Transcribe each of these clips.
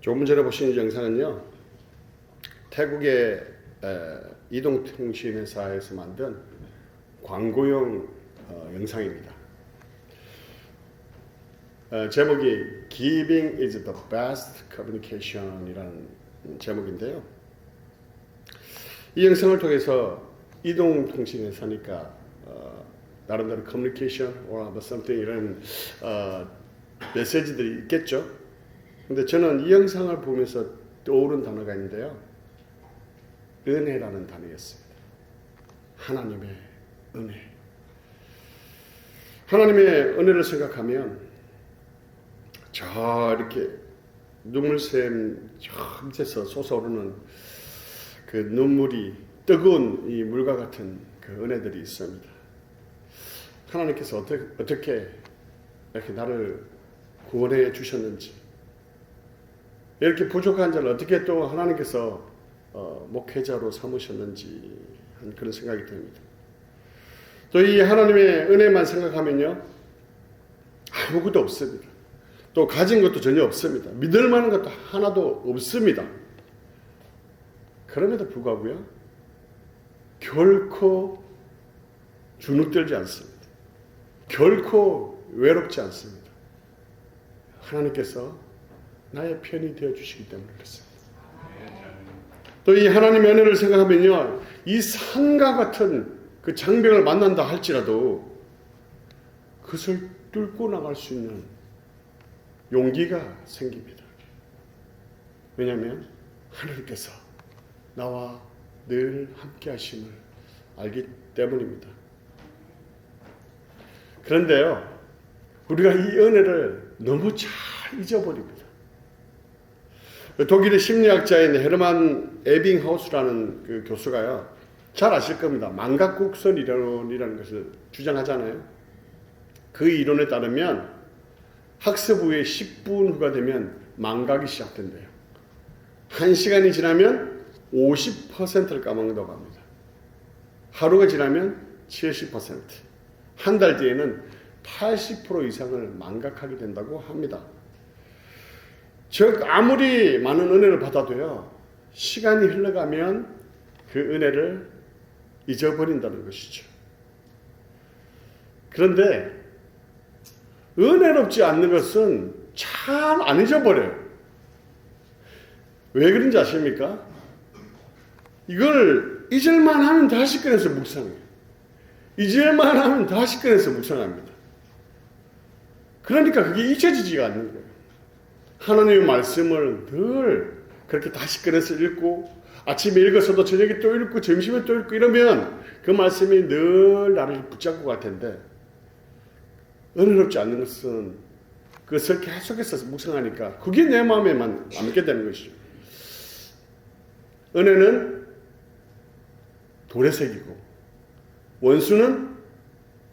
조금 전에 보신 영상은요, 태국의 이동통신회사에서 만든 광고용 영상입니다. 제목이 Giving is the best communication 이라는 제목인데요. 이 영상을 통해서 이동통신회사니까 나름대로 communication or something 이런 메시지들이 있겠죠. 근데 저는 이 영상을 보면서 떠오른 단어가 있는데요. 은혜라는 단어였습니다. 하나님의 은혜. 하나님의 은혜를 생각하면 저 이렇게 눈물샘 저 밑에서 솟아오르는 그 눈물이 뜨거운 이 물과 같은 그 은혜들이 있습니다. 하나님께서 어떻게 이렇게 나를 구원해 주셨는지, 이렇게 부족한 자를 어떻게 또 하나님께서 목회자로 삼으셨는지 하는 그런 생각이 듭니다. 또 이 하나님의 은혜만 생각하면요, 아무것도 없습니다. 또 가진 것도 전혀 없습니다. 믿을 만한 것도 하나도 없습니다. 그럼에도 불구하고요, 결코 주눅들지 않습니다. 결코 외롭지 않습니다. 하나님께서 나의 편이 되어주시기 때문에 그렇습니다. 또 이 하나님의 은혜를 생각하면요, 이 산과 같은 그 장벽을 만난다 할지라도 그것을 뚫고 나갈 수 있는 용기가 생깁니다. 왜냐하면 하나님께서 나와 늘 함께 하심을 알기 때문입니다. 그런데요, 우리가 이 은혜를 너무 잘 잊어버립니다. 독일의 심리학자인 헤르만 에빙하우스라는 그 교수가요, 잘 아실 겁니다. 망각곡선 이론이라는 것을 주장하잖아요. 그 이론에 따르면 학습 후에 10분 후가 되면 망각이 시작된대요. 1시간이 지나면 50%를 까먹는다고 합니다. 하루가 지나면 70%, 한 달 뒤에는 80% 이상을 망각하게 된다고 합니다. 즉 아무리 많은 은혜를 받아도요, 시간이 흘러가면 그 은혜를 잊어버린다는 것이죠. 그런데 은혜롭지 않는 것은 잘 안 잊어버려요. 왜 그런지 아십니까? 이걸 잊을만 하면 다시 꺼내서 묵상해요. 잊을만 하면 다시 꺼내서 묵상합니다. 그러니까 그게 잊혀지지가 않는 거예요. 하나님의 말씀을 늘 그렇게 다시 꺼내서 읽고, 아침에 읽어서도 저녁에 또 읽고 점심에 또 읽고 이러면 그 말씀이 늘 나를 붙잡고 갈 텐데, 은혜롭지 않는 것은 그것을 계속해서 묵상하니까 그게 내 마음에만 남게 되는 것이죠. 은혜는 돌의 색이고 원수는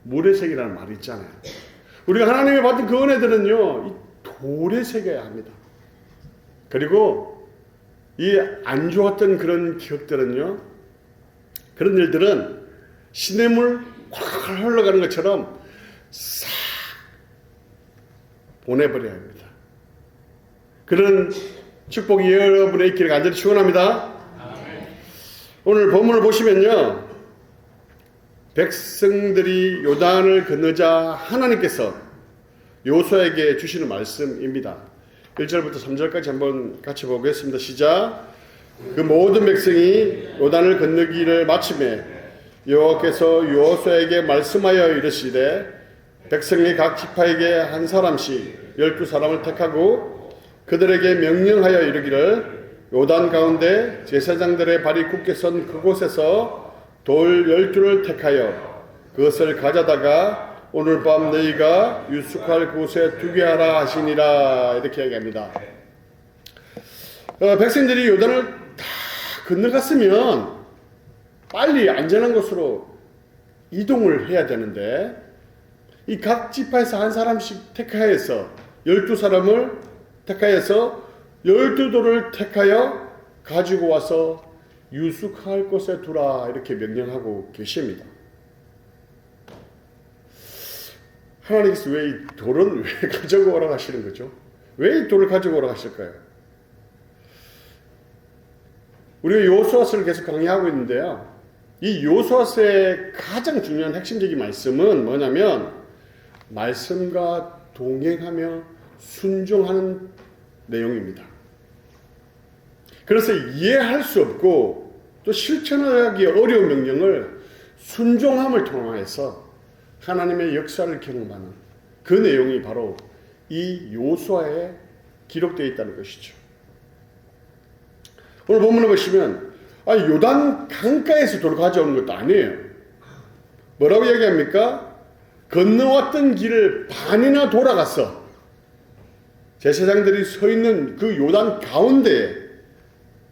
물의 색이라는 말이 있잖아요. 우리가 하나님의 받은 그 은혜들은요, 이 돌에 새겨야 합니다. 그리고 이 안 좋았던 그런 기억들은요, 그런 일들은 시냇물 확 흘러가는 것처럼 싹 보내버려야 합니다. 그런 축복이 여러분의 있기를 간절히 축원합니다. 오늘 본문을 보시면요, 백성들이 요단을 건너자 하나님께서 요수아에게 주시는 말씀입니다. 1절부터 3절까지 한번 같이 보겠습니다. 시작. 그 모든 백성이 요단을 건너기를 마침에 여호와께서 요수아에게 말씀하여 이르시되, 백성의 각 지파에게 한 사람씩 12사람을 택하고 그들에게 명령하여 이르기를, 요단 가운데 제사장들의 발이 굳게 선 그곳에서 돌 12를 택하여 그것을 가져다가 오늘 밤 너희가 유숙할 곳에 두게 하라 하시니라. 이렇게 얘기합니다. 백성들이 요단을 다 건너갔으면 빨리 안전한 곳으로 이동을 해야 되는데, 이 각 지파에서 한 사람씩 택하여서 12사람을 택하여서 12돌을 택하여 가지고 와서 유숙할 곳에 두라, 이렇게 명령하고 계십니다. 하나님께서 왜 이 돌은 왜 가져오라고 하시는 거죠? 왜 이 돌을 가져오라고 하실까요? 우리가 여호수아서를 계속 강의하고 있는데요. 이 여호수아서의 가장 중요한 핵심적인 말씀은 뭐냐면 말씀과 동행하며 순종하는 내용입니다. 그래서 이해할 수 없고 또 실천하기 어려운 명령을 순종함을 통해서 하나님의 역사를 경험하는 그 내용이 바로 이 여호수아에 기록되어 있다는 것이죠. 오늘 본문을 보시면 요단 강가에서 돌을 가져오는 것도 아니에요. 뭐라고 얘기합니까? 건너왔던 길을 반이나 돌아가서 제사장들이 서 있는 그 요단 가운데에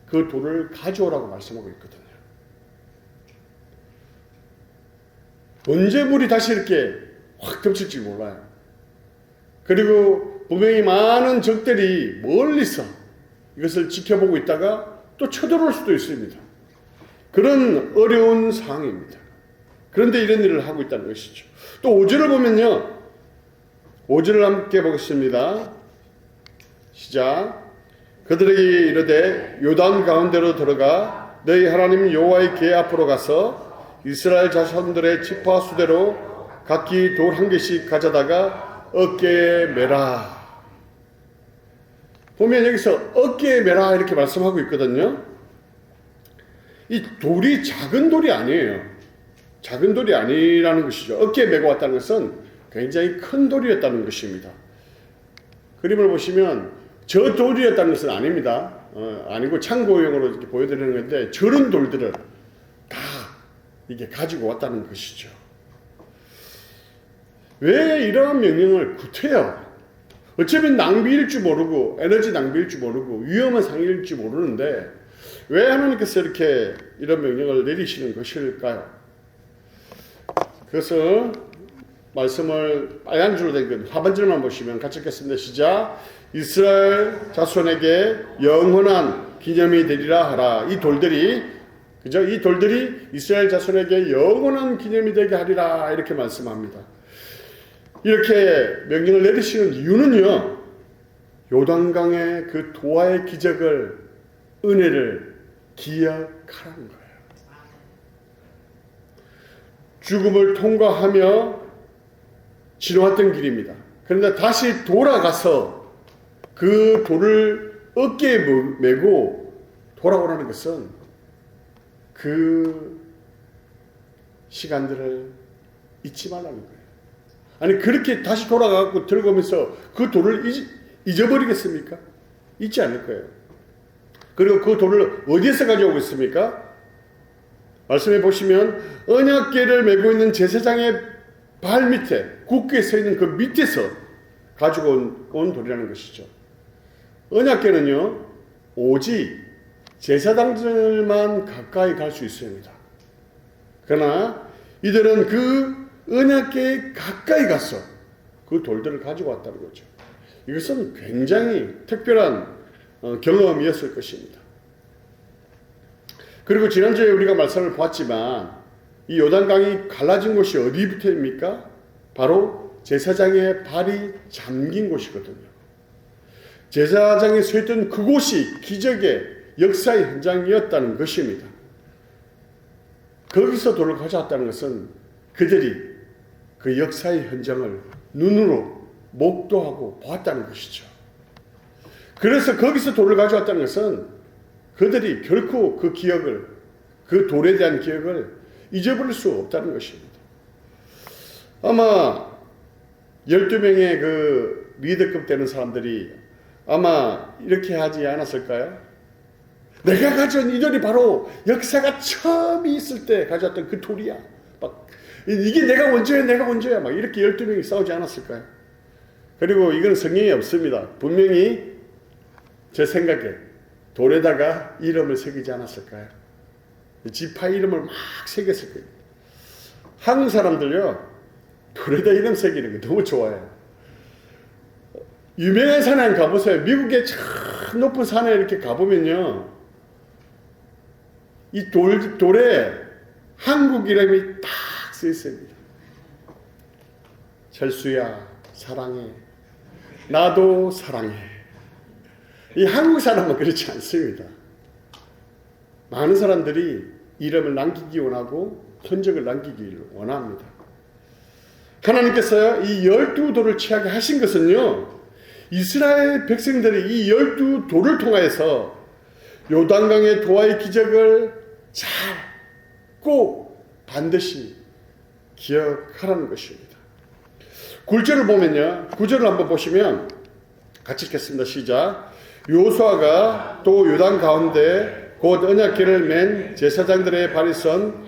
그 돌을 가져오라고 말씀하고 있거든요. 언제 물이 다시 이렇게 확 덮칠지 몰라요. 그리고 분명히 많은 적들이 멀리서 이것을 지켜보고 있다가 또 쳐들어올 수도 있습니다. 그런 어려운 상황입니다. 그런데 이런 일을 하고 있다는 것이죠. 또 5절을 보면요. 5절을 함께 보겠습니다. 시작. 그들에게 이르되 요단 가운데로 들어가 너희 하나님 여호와의 궤 앞으로 가서 이스라엘 자손들의 지파 수대로 각기 돌 한 개씩 가져다가 어깨에 매라. 보면 여기서 어깨에 매라 이렇게 말씀하고 있거든요. 이 돌이 작은 돌이 아니에요. 작은 돌이 아니라는 것이죠. 어깨에 메고 왔다는 것은 굉장히 큰 돌이었다는 것입니다. 그림을 보시면 저 돌이었다는 것은 아닙니다. 아니고 참고용으로 이렇게 보여드리는 건데 저런 돌들을 다 이게 가지고 왔다는 것이죠. 왜 이러한 명령을 구태여? 어쩌면 낭비일 줄 모르고 에너지 낭비일 줄 모르고 위험한 상황일 줄 모르는데 왜 하나님께서 이렇게 이런 명령을 내리시는 것일까요? 그래서 말씀을 빨간 줄로 된 건 하반절만 보시면 같이 읽겠습니다. 시작. 이스라엘 자손에게 영원한 기념이 되리라 하라. 이 돌들이 그죠? 이 돌들이 이스라엘 자손에게 영원한 기념이 되게 하리라 이렇게 말씀합니다. 이렇게 명령을 내리시는 이유는요. 요단강의 그 도하의 기적을 은혜를 기억하라는 거예요. 죽음을 통과하며 지나왔던 길입니다. 그런데 다시 돌아가서 그 돌을 어깨에 메고 돌아오라는 것은 그 시간들을 잊지 말라는 거예요. 아니 그렇게 다시 돌아가고 들고 오면서 그 돌을 잊어버리겠습니까? 잊지 않을 거예요. 그리고 그 돌을 어디에서 가져오고 있습니까? 말씀해 보시면 언약궤를 메고 있는 제사장의 발 밑에 굳게 서 있는 그 밑에서 가지고 온 돌이라는 것이죠. 언약궤는요 오직 제사장들만 가까이 갈 수 있습니다. 그러나 이들은 그 언약궤에 가까이 가서 그 돌들을 가지고 왔다는 거죠. 이것은 굉장히 특별한 경험이었을 것입니다. 그리고 지난주에 우리가 말씀을 보았지만 이 요단강이 갈라진 곳이 어디부터입니까? 바로 제사장의 발이 잠긴 곳이거든요. 제사장이 서 있던 그곳이 기적의 역사의 현장이었다는 것입니다. 거기서 돌을 가져왔다는 것은 그들이 그 역사의 현장을 눈으로 목도하고 보았다는 것이죠. 그래서 거기서 돌을 가져왔다는 것은 그들이 결코 그 기억을, 그 돌에 대한 기억을 잊어버릴 수 없다는 것입니다. 아마 12명의 그 리더급 되는 사람들이 아마 이렇게 하지 않았을까요? 내가 가져온 이 돌이 바로 역사가 처음 있을 때 가져왔던 그 돌이야. 막 이게 내가 원조야, 내가 원조야. 막 이렇게 12명이 싸우지 않았을까요? 그리고 이건 성경에 없습니다. 분명히 제 생각에 돌에다가 이름을 새기지 않았을까요? 지파 이름을 막 새겼을 거예요. 한국 사람들요, 돌에다 이름 새기는 거 너무 좋아해요. 유명한 산에 한번 가보세요. 미국의 참 높은 산에 이렇게 가보면요, 이 돌에 한국 이름이 딱 써 있습니다. 철수야, 사랑해. 나도 사랑해. 이 한국 사람은 그렇지 않습니다. 많은 사람들이 이름을 남기기 원하고 흔적을 남기기를 원합니다. 하나님께서 이 12돌을 취하게 하신 것은요, 이스라엘 백성들이 이 12돌을 통하여서 요단강의 도하의 기적을 잘 꼭 반드시 기억하라는 것입니다. 9절을 보면요, 9절을 한번 보시면 같이 읽겠습니다. 시작. 요수아가 또 요단 가운데 곧 언약궤를 맨 제사장들의 발이 선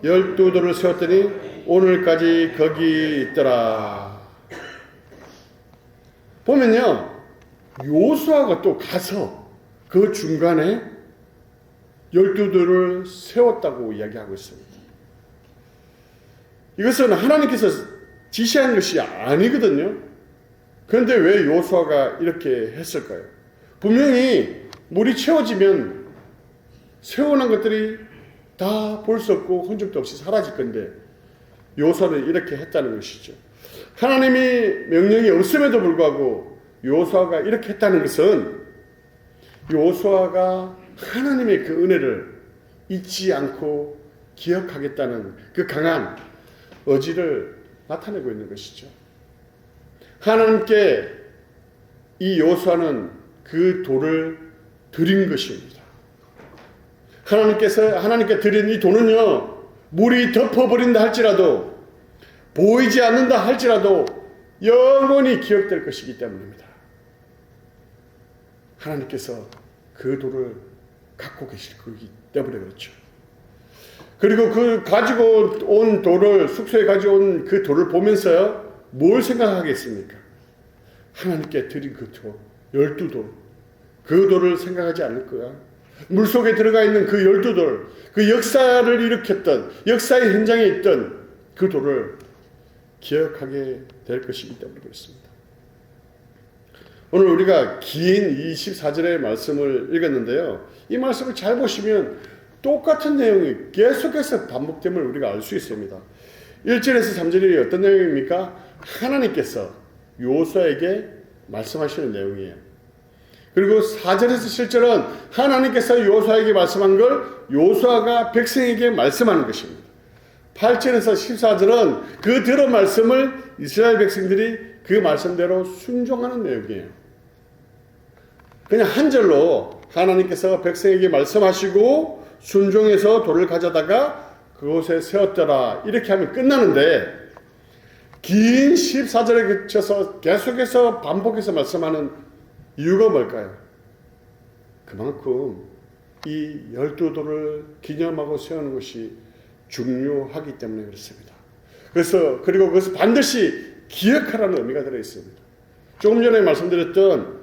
12돌을 세웠더니 오늘까지 거기 있더라. 보면요, 요수아가 또 가서 그 중간에 12돌을 세웠다고 이야기하고 있습니다. 이것은 하나님께서 지시한 것이 아니거든요. 그런데 왜 요수아가 이렇게 했을까요? 분명히 물이 채워지면 세워놓은 것들이 다 볼 수 없고 흔적도 없이 사라질 건데 요수아는 이렇게 했다는 것이죠. 하나님이 명령이 없음에도 불구하고 요수아가 이렇게 했다는 것은 요수아가 하나님의 그 은혜를 잊지 않고 기억하겠다는 그 강한 의지를 나타내고 있는 것이죠. 하나님께 이 요수아는 그 돌을 드린 것입니다. 하나님께 드린 이 돌은요, 물이 덮어버린다 할지라도, 보이지 않는다 할지라도 영원히 기억될 것이기 때문입니다. 하나님께서 그 돌을 갖고 계실 거기 때문에 그렇죠. 그리고 그 가지고 온 돌을, 숙소에 가지고 온 그 돌을 보면서요, 뭘 생각하겠습니까? 하나님께 드린 그 돌, 12돌, 그 돌을 생각하지 않을 거야. 물속에 들어가 있는 그 12돌, 그 역사를 일으켰던, 역사의 현장에 있던 그 돌을 기억하게 될 것이기 때문에 그렇습니다. 오늘 우리가 긴 24절의 말씀을 읽었는데요, 이 말씀을 잘 보시면 똑같은 내용이 계속해서 반복됨을 우리가 알 수 있습니다. 1절에서 3절이 어떤 내용입니까? 하나님께서 요수아에게 말씀하시는 내용이에요. 그리고 4절에서 7절은 하나님께서 요수아에게 말씀한 걸 요수아가 백성에게 말씀하는 것입니다. 8절에서 14절은 그 들은 말씀을 이스라엘 백성들이 그 말씀대로 순종하는 내용이에요. 그냥 한 절로 하나님께서 백성에게 말씀하시고 순종해서 돌을 가져다가 그곳에 세웠더라, 이렇게 하면 끝나는데, 긴 14절에 그쳐서 계속해서 반복해서 말씀하는 이유가 뭘까요? 그만큼 이 12돌을 기념하고 세우는 것이 중요하기 때문에 그렇습니다. 그리고 그것을 반드시 기억하라는 의미가 들어있습니다. 조금 전에 말씀드렸던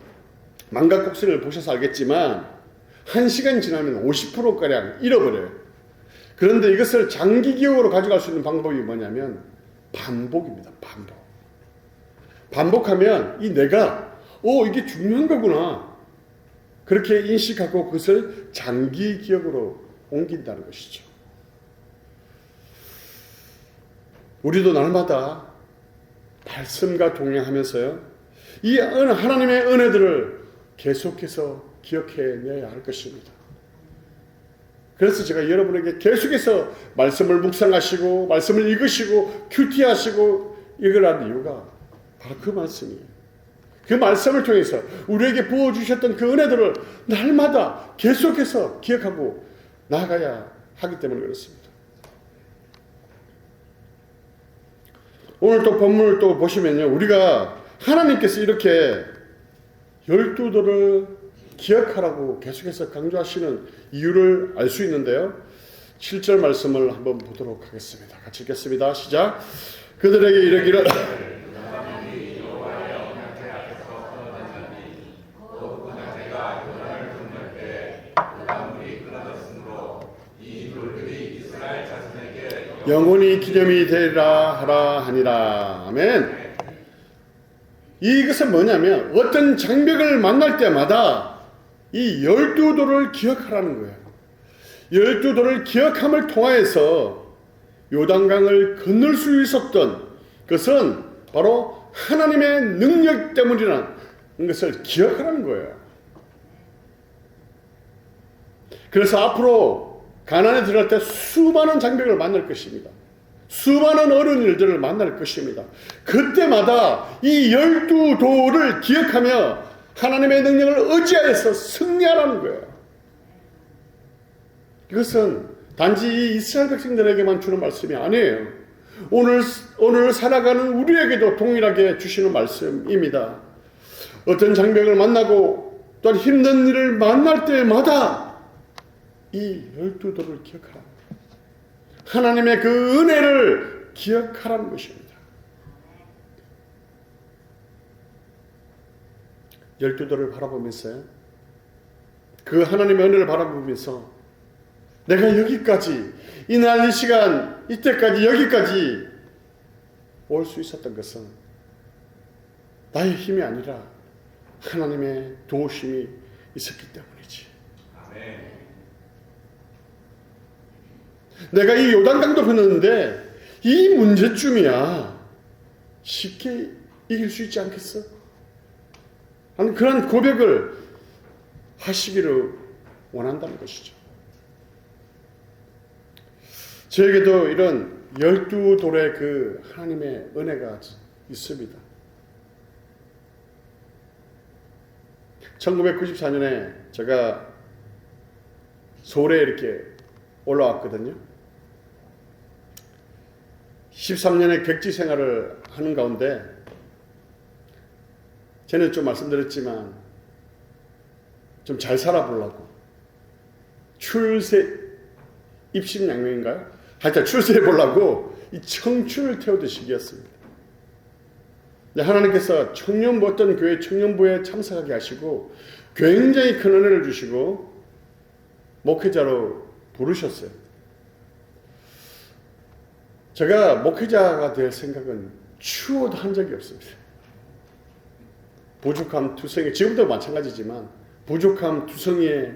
망각국수를 보셔서 알겠지만 1시간 지나면 50%가량 잃어버려요. 그런데 이것을 장기 기억으로 가져갈 수 있는 방법이 뭐냐면 반복입니다. 반복하면 내가 이게 중요한 거구나, 그렇게 인식하고 그것을 장기 기억으로 옮긴다는 것이죠. 우리도 날마다 말씀과 동행하면서요, 이 하나님의 은혜들을 계속해서 기억해내야 할 것입니다. 그래서 제가 여러분에게 계속해서 말씀을 묵상하시고 말씀을 읽으시고 큐티하시고 읽으라는 이유가 바로 그 말씀이에요. 그 말씀을 통해서 우리에게 부어주셨던 그 은혜들을 날마다 계속해서 기억하고 나아가야 하기 때문에 그렇습니다. 오늘 또 본문을 또 보시면요, 우리가 하나님께서 이렇게 12돌을 기억하라고 계속해서 강조하시는 이유를 알 수 있는데요, 7절 말씀을 한번 보도록 하겠습니다. 같이 읽겠습니다. 시작. 그들에게 이르기를 영원히 기념이 되리라 하라 하니라. 아멘. 이것은 뭐냐면 어떤 장벽을 만날 때마다 이 12돌을 기억하라는 거예요. 12돌을 기억함을 통하여서 요단강을 건널 수 있었던 것은 바로 하나님의 능력 때문이라는 것을 기억하라는 거예요. 그래서 앞으로 가나안에 들어갈 때 수많은 장벽을 만날 것입니다. 수많은 어려운 일들을 만날 것입니다. 그때마다 이 12도를 기억하며 하나님의 능력을 의지하여서 승리하라는 거예요. 이것은 단지 이 이스라엘 백성들에게만 주는 말씀이 아니에요. 오늘 살아가는 우리에게도 동일하게 주시는 말씀입니다. 어떤 장벽을 만나고 또한 힘든 일을 만날 때마다 이 12도를 기억하라. 하나님의 그 은혜를 기억하라는 것입니다. 12도를 바라보면서 그 하나님의 은혜를 바라보면서 내가 여기까지 이날 이 시간 이때까지 여기까지 올 수 있었던 것은 나의 힘이 아니라 하나님의 도우심이 있었기 때문이지. 내가 이 요단강도 건넜는데 이 문제쯤이야 쉽게 이길 수 있지 않겠어? 하는 그런 고백을 하시기를 원한다는 것이죠. 저에게도 이런 12돌의 그 하나님의 은혜가 있습니다. 1994년에 제가 서울에 이렇게 올라왔거든요. 13년의 객지 생활을 하는 가운데 전에 좀 말씀드렸지만 좀 잘 살아보려고 입신양명인가요? 하여튼 출세해 보려고 이 청춘을 태우던 시기였습니다. 하나님께서 청년부 어떤 교회 청년부에 참석하게 하시고 굉장히 큰 은혜를 주시고 목회자로 부르셨어요. 제가 목회자가 될 생각은 추호도 한 적이 없습니다. 부족함 투성이, 지금도 마찬가지지만 부족함 투성이의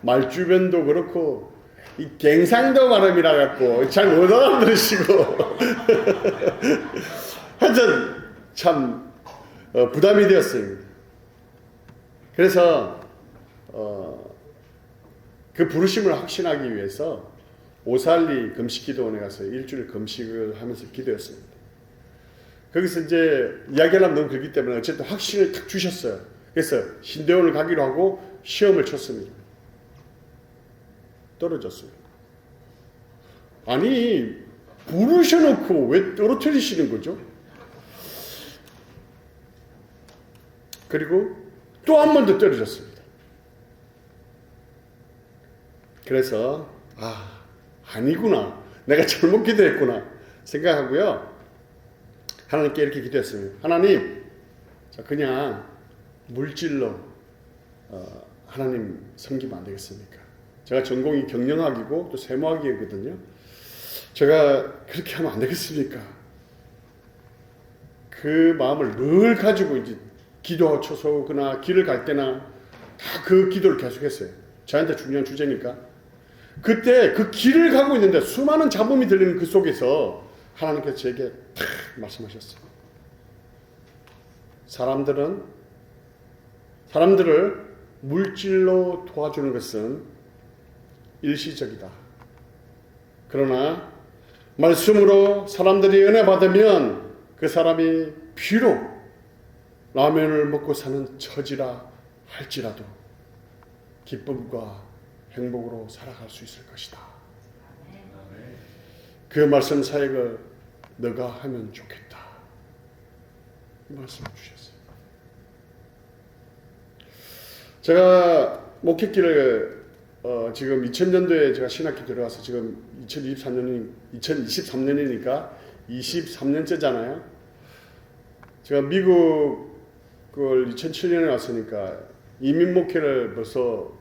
말주변도 그렇고 이 갱상도 발음이라 갖고 잘 못 알아들으시고 하여튼 참 부담이 되었습니다. 그래서 그 부르심을 확신하기 위해서 오살리 금식기도원에 가서 일주일 금식을 하면서 기도했습니다. 거기서 이제 이야기하려면 너무 길기 때문에 어쨌든 확신을 딱 주셨어요. 그래서 신대원을 가기로 하고 시험을 쳤습니다. 떨어졌습니다. 아니 부르셔놓고 왜 떨어뜨리시는 거죠? 그리고 또 한 번 더 떨어졌습니다. 그래서 아니구나, 내가 잘못 기도했구나 생각하고요, 하나님께 이렇게 기도했습니다. 하나님, 그냥 물질로 하나님 섬기면 안 되겠습니까? 제가 전공이 경영학이고 또 세무학이거든요. 제가 그렇게 하면 안 되겠습니까? 그 마음을 늘 가지고 이제 기도 초소거나 길을 갈 때나 다 그 기도를 계속했어요. 저한테 중요한 주제니까. 그때 그 길을 가고 있는데 수많은 잡음이 들리는 그 속에서 하나님께서 제게 탁 말씀하셨어요. 사람들을 물질로 도와주는 것은 일시적이다. 그러나 말씀으로 사람들이 은혜 받으면 그 사람이 비록 라면을 먹고 사는 처지라 할지라도 기쁨과 행복으로 살아갈 수 있을 것이다. 그 말씀 사역을 너가 하면 좋겠다. 이 말씀을 주셨어요. 제가 목회길을 지금 2000년도에 제가 신학교 들어가서 지금 2023년이니까 23년째잖아요. 제가 미국을 2007년에 왔으니까 이민 목회를 벌써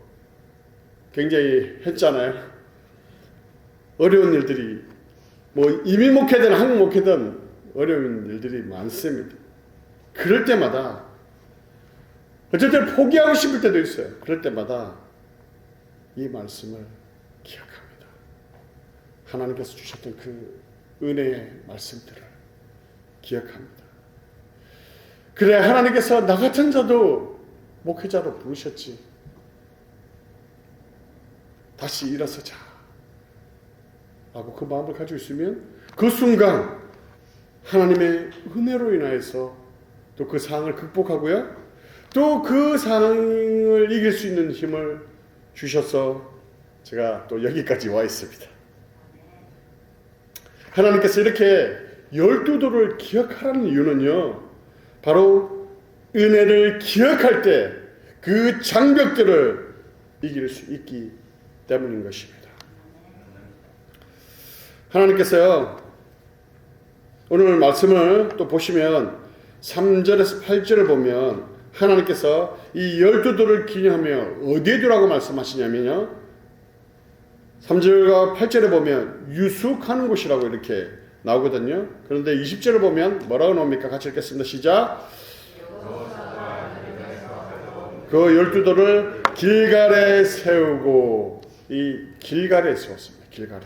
굉장히 했잖아요. 어려운 일들이 뭐 이민 목회든 한국 목회든 어려운 일들이 많습니다. 그럴 때마다 어쨌든 포기하고 싶을 때도 있어요. 그럴 때마다 이 말씀을 기억합니다. 하나님께서 주셨던 그 은혜의 말씀들을 기억합니다. 그래, 하나님께서 나 같은 자도 목회자로 부르셨지. 다시 일어서자 라고 그 마음을 가지고 있으면 그 순간 하나님의 은혜로 인하여서 또 그 상황을 극복하고요, 또 그 상황을 이길 수 있는 힘을 주셔서 제가 또 여기까지 와 있습니다. 하나님께서 이렇게 12도를 기억하라는 이유는요, 바로 은혜를 기억할 때 그 장벽들을 이길 수 있기 때문인 것입니다. 하나님께서요, 오늘 말씀을 또 보시면 3절에서 8절을 보면 하나님께서 이 12도를 기념하며 어디에 두라고 말씀하시냐면요, 3절과 8절에 보면 유숙하는 곳이라고 이렇게 나오거든요. 그런데 20절을 보면 뭐라고 나옵니까? 같이 읽겠습니다. 시작. 그 12도를 길갈에 세우고, 이 길갈에 세웠습니다. 길갈에.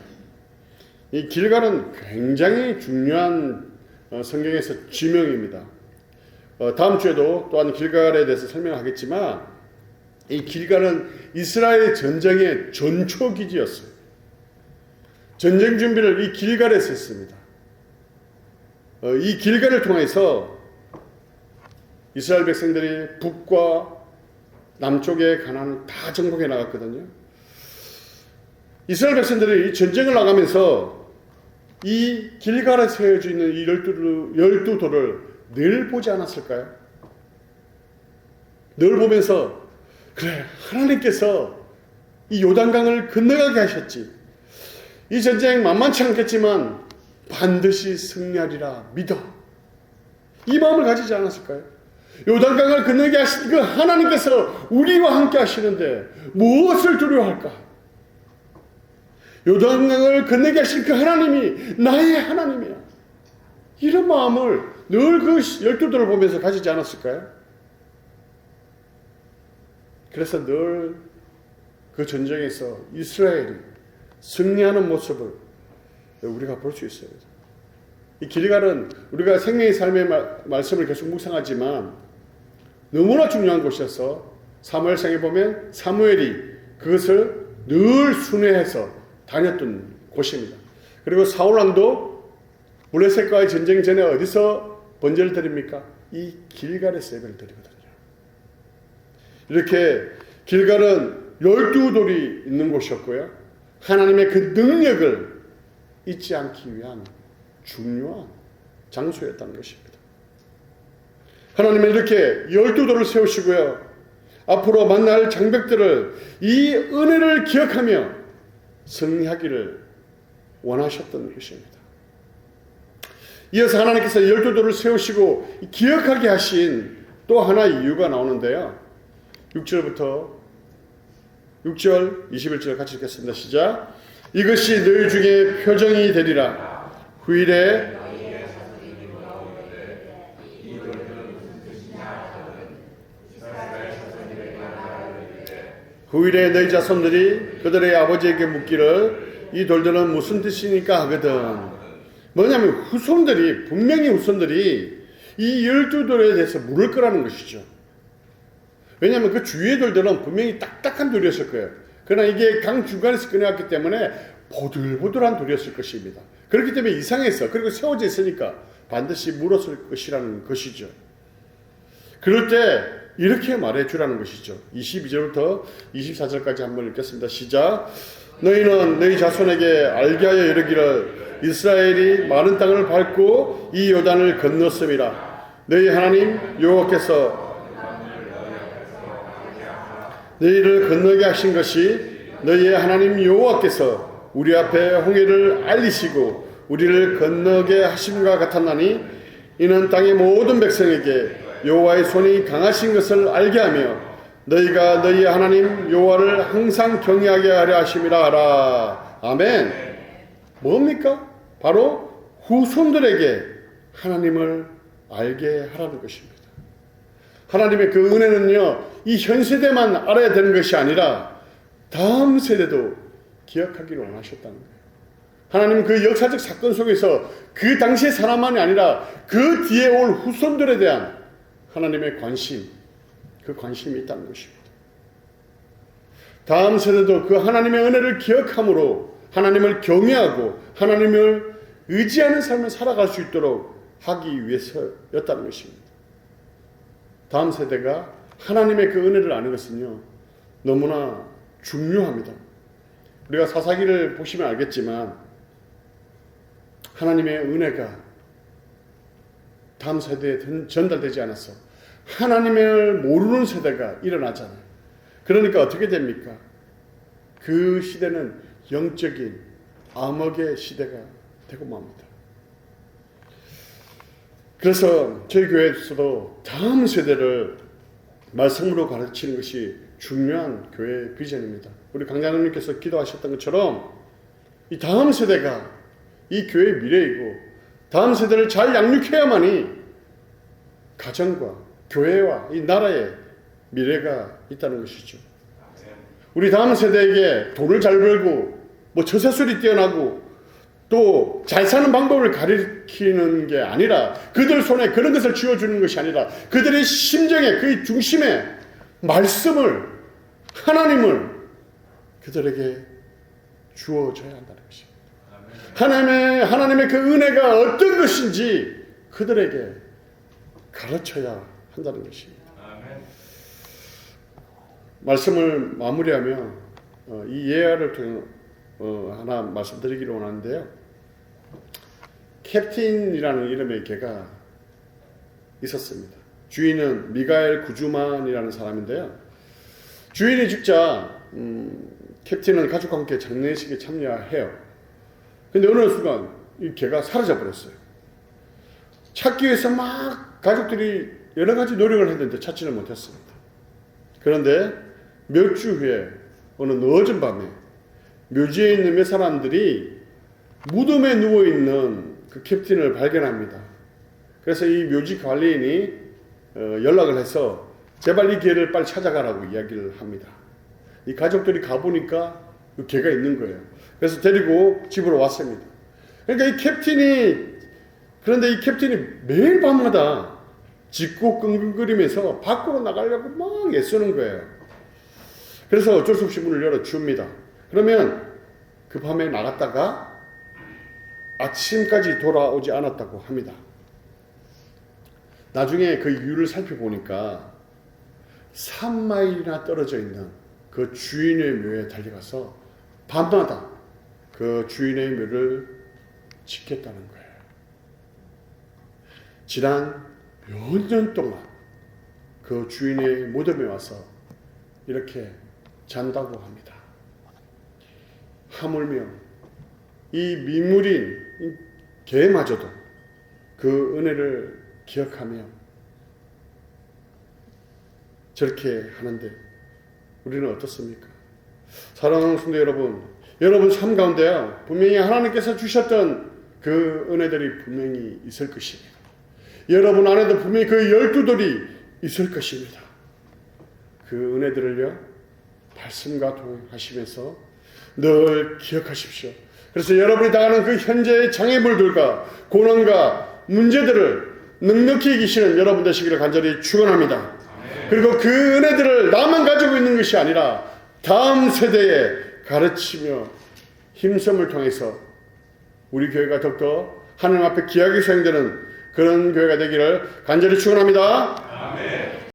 이 길갈은 굉장히 중요한 성경에서 지명입니다. 다음 주에도 또한 길갈에 대해서 설명하겠지만, 이 길갈은 이스라엘 전쟁의 전초기지였어요. 전쟁 준비를 이 길갈에서 했습니다. 이 길갈을 통해서 이스라엘 백성들이 북과 남쪽의 가나안을 다 정복해 나갔거든요. 이스라엘 백성들이 전쟁을 나가면서 이 길갈에 세워져 있는 이 12도를 늘 보지 않았을까요? 늘 보면서, 그래, 하나님께서 이 요단강을 건너가게 하셨지. 이 전쟁 만만치 않겠지만 반드시 승리하리라 믿어. 이 마음을 가지지 않았을까요? 요단강을 건너게 하신 그 하나님께서 우리와 함께 하시는데 무엇을 두려워할까? 요단강을 건너게 하신 그 하나님이 나의 하나님이야. 이런 마음을 늘 그 12도를 보면서 가지지 않았을까요? 그래서 늘 그 전쟁에서 이스라엘이 승리하는 모습을 우리가 볼 수 있어요. 이 길갈은 우리가 생명의 삶의 말씀을 계속 묵상하지만 너무나 중요한 곳이어서 사무엘상에 보면 사무엘이 그것을 늘 순회해서 다녔던 곳입니다. 그리고 사울왕도 블레셋과의 전쟁 전에 어디서 번제를 드립니까? 이 길갈에서 예배를 드리거든요. 이렇게 길갈은 12돌이 있는 곳이었고요, 하나님의 그 능력을 잊지 않기 위한 중요한 장소였다는 것입니다. 하나님은 이렇게 12돌을 세우시고요, 앞으로 만날 장벽들을 이 은혜를 기억하며 승리하기를 원하셨던 것입니다. 이어서 하나님께서 12돌을 세우시고 기억하게 하신 또 하나의 이유가 나오는데요, 6절 21절 같이 읽겠습니다. 시작. 이것이 너희 중에 표정이 되리라. 후일에 너희 자손들이 그들의 아버지에게 묻기를 이 돌들은 무슨 뜻이니까 하거든. 뭐냐면 분명히 후손들이 이 12돌에 대해서 물을 거라는 것이죠. 왜냐하면 그 주위의 돌들은 분명히 딱딱한 돌이었을 거예요. 그러나 이게 강 중간에서 꺼내왔기 때문에 보들보들한 돌이었을 것입니다. 그렇기 때문에 이상해서, 그리고 세워져 있으니까 반드시 물었을 것이라는 것이죠. 그럴 때 이렇게 말해주라는 것이죠. 22절부터 24절까지 한번 읽겠습니다. 시작. 너희는 너희 자손에게 알게 하여 이르기를 이스라엘이 마른 땅을 밟고 이 요단을 건넜음이라. 너희 하나님 여호와께서 너희를 건너게 하신 것이 너희의 하나님 여호와께서 우리 앞에 홍해를 알리시고 우리를 건너게 하심과 같았나니 이는 땅의 모든 백성에게 여호와의 손이 강하신 것을 알게 하며 너희가 너희 하나님 여호와를 항상 경외하게 하려 하심이라 하라. 아멘. 뭡니까? 바로 후손들에게 하나님을 알게 하라는 것입니다. 하나님의 그 은혜는요, 이 현 세대만 알아야 되는 것이 아니라 다음 세대도 기억하기를 원하셨다는 거예요. 하나님은 그 역사적 사건 속에서 그 당시의 사람만이 아니라 그 뒤에 올 후손들에 대한 하나님의 관심, 그 관심이 있다는 것입니다. 다음 세대도 그 하나님의 은혜를 기억함으로 하나님을 경외하고 하나님을 의지하는 삶을 살아갈 수 있도록 하기 위해서였다는 것입니다. 다음 세대가 하나님의 그 은혜를 아는 것은요, 너무나 중요합니다. 우리가 사사기를 보시면 알겠지만 하나님의 은혜가 다음 세대에 전달되지 않아서 하나님을 모르는 세대가 일어나잖아요. 그러니까 어떻게 됩니까? 그 시대는 영적인 암흑의 시대가 되고 맙니다. 그래서 저희 교회에서도 다음 세대를 말씀으로 가르치는 것이 중요한 교회 비전입니다. 우리 강장로님께서 기도하셨던 것처럼 이 다음 세대가 이 교회의 미래이고 다음 세대를 잘 양육해야만이 가정과 교회와 이 나라의 미래가 있다는 것이죠. 우리 다음 세대에게 돈을 잘 벌고 뭐 처세술이 뛰어나고 또 잘 사는 방법을 가르치는 게 아니라 그들 손에 그런 것을 쥐어주는 것이 아니라 그들의 심정에 그 중심에 말씀을 하나님을 그들에게 주어줘야 한다는 것입니다. 하나님의 그 은혜가 어떤 것인지 그들에게 가르쳐야 한다는 것입니다. 말씀을 마무리하며 이 예화를 통해 하나 말씀드리기로 원하는데요. 캡틴이라는 이름의 개가 있었습니다. 주인은 미가엘 구주만이라는 사람인데요. 주인이 죽자 캡틴은 가족과 함께 장례식에 참여해요. 근데 어느 순간 이 개가 사라져 버렸어요. 찾기 위해서 막 가족들이 여러 가지 노력을 했는데 찾지를 못했습니다. 그런데 몇 주 후에 어느 늦은 밤에 묘지에 있는 몇 사람들이 무덤에 누워있는 그 캡틴을 발견합니다. 그래서 이 묘지 관리인이 연락을 해서 제발 이 개를 빨리 찾아가라고 이야기를 합니다. 이 가족들이 가보니까 그 개가 있는 거예요. 그래서 데리고 집으로 왔습니다. 그러니까 그런데 이 캡틴이 매일 밤마다 짖고 끙끙거리면서 밖으로 나가려고 막 애쓰는 거예요. 그래서 어쩔 수 없이 문을 열어줍니다. 그러면 그 밤에 나갔다가 아침까지 돌아오지 않았다고 합니다. 나중에 그 이유를 살펴보니까 3마일이나 떨어져 있는 그 주인의 묘에 달려가서 밤마다 그 주인의 묘를 지켰다는 거예요. 지난 몇 년 동안 그 주인의 무덤에 와서 이렇게 잔다고 합니다. 하물며 이 민물인 개마저도 그 은혜를 기억하며 저렇게 하는데 우리는 어떻습니까? 사랑하는 성도 여러분, 여러분 삶 가운데요, 분명히 하나님께서 주셨던 그 은혜들이 분명히 있을 것입니다. 여러분 안에도 분명히 그 12돌이 있을 것입니다. 그 은혜들을요, 말씀과 동행하시면서 늘 기억하십시오. 그래서 여러분이 당하는 그 현재의 장애물들과 고난과 문제들을 넉넉히 이기시는 여러분 되시기를 간절히 축원합니다. 그리고 그 은혜들을 나만 가지고 있는 것이 아니라 다음 세대에 가르치며 힘섬을 통해서 우리 교회가 더욱더 하나님 앞에 귀하게 사용되는 그런 교회가 되기를 간절히 축원합니다.